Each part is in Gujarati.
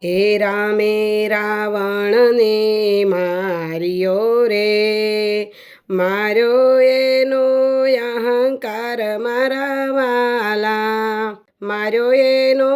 એ રામે રાવણને માર્યો રે, માર્યો એનો અહંકાર મારા વાલા, માર્યો એનો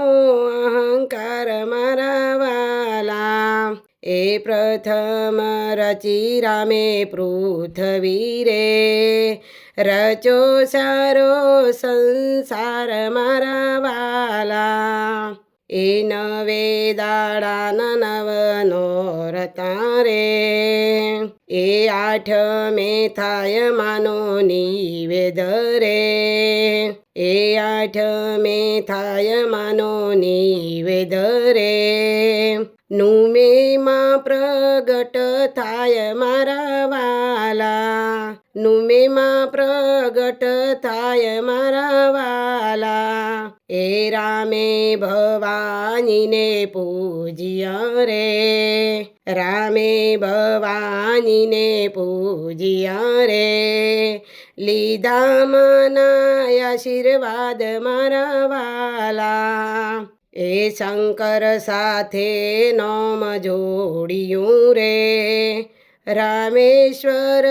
અહંકાર મારા વાલા. એ પ્રથમ રચી રામે પૃથ્વી રે, રચો સારો સંસાર મારા વાલા. એ નવે દાડાના નવ નોરતા રે, એ આઠમે થાય માનો નિવેદ રે, એ આઠમે થાય માનો નિવેદ રે. નુમેમાં પ્રગટ થાય મારા વાલા, નુમેમાં પ્રગટ થાય મારા વાલા. એ રામે ભવાનીને પૂજ્યા રે, રામે ભવાનીને પૂજ્યા રે. લીધા મના આશીર્વાદ મારા વાલા, એ શંકર સાથે નોમ જોડિયું રે, રામેશ્વર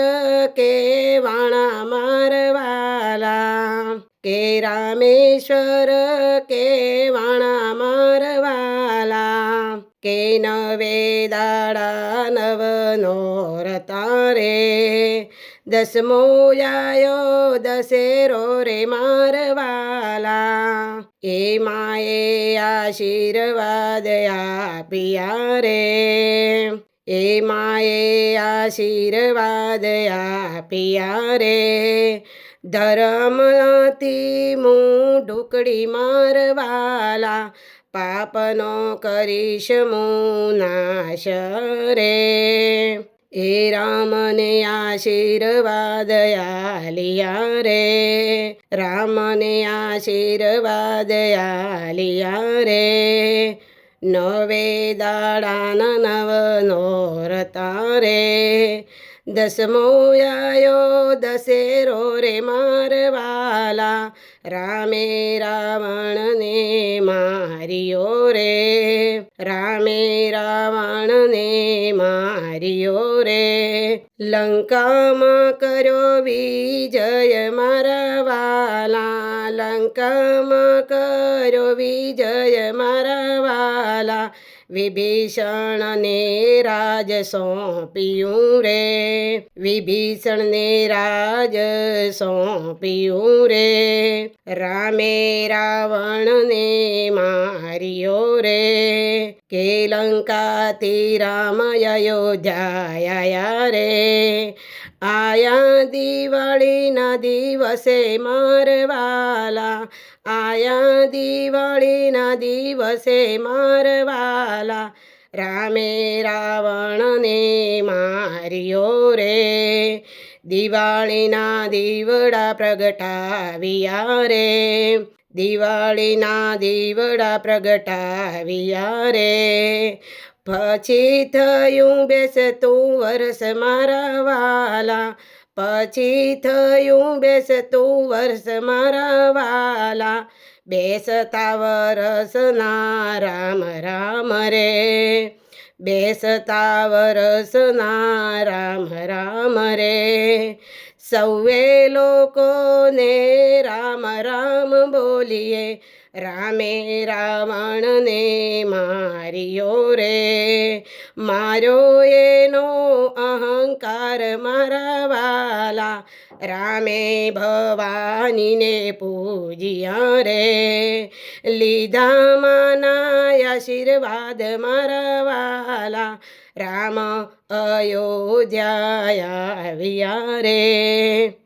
કેવાણા મારવાલા, કે રામેશ્વર કેવાણા મારવાલા. કે નવે દાડા નવ નોરતા રે, દસમો આયો દશેરો રે મારવાલા. એ માએ આશીર્વાદ આપ્યા રે, એ માએ આશીર્વાદ આપ્યા રે. ધર્મથી મું ઢુકડી મારવાલા, પાપનો કરીશ મું નાશ રે. એ રામને આશીર્વાદ આલિયા રે, રામને આશીર્વાદ આલિયા રે. નવે દાડાના નવ નોરતા રે, દસમો આયો દશેરો રે મારવાલા. રામે રાવણને માર્યો રે, રામે રાવણને માર્યો રે. લંકામાં કર્યો વિજય મારા વાલા, લંકામાં કર્યો વિજય મારા વાલા. વિભીષણને રાજ સોંપ્યું રે, વિભીષણને રાજ સોંપ્યું રે. રામે રાવણને માર્યો રે, કે લંકાથી રામ અયોધ્યા આયા રે. આયા દિવાળીના દિવસે મારવાલા, આયા દિવાળીના દિવસે મારવાલા. રામે રાવણને માર્યો રે, દિવાળીના દીવડા પ્રગટાવ્યા રે, દિવાળીના દીવડા પ્રગટાવ્યા રે. પછી થયું બેસતું વર્ષ મારા વાલા, પછી થયું બેસતું વર્ષ મારા વાલા. બેસતા વરસના રામ રામ રે, બેસતા વરસના રામ રામ રે. સૌએ લોકોને રામ રામ બોલીએ, રામે રાવણને માર્યો રે. માર્યો એનો અહંકાર મારા વાલા, રામે ભવાનીને પૂજ્યા રે. લીધા માના આશીર્વાદ મારા વાલા, રામ અયોધ્યા આવ્યા રે.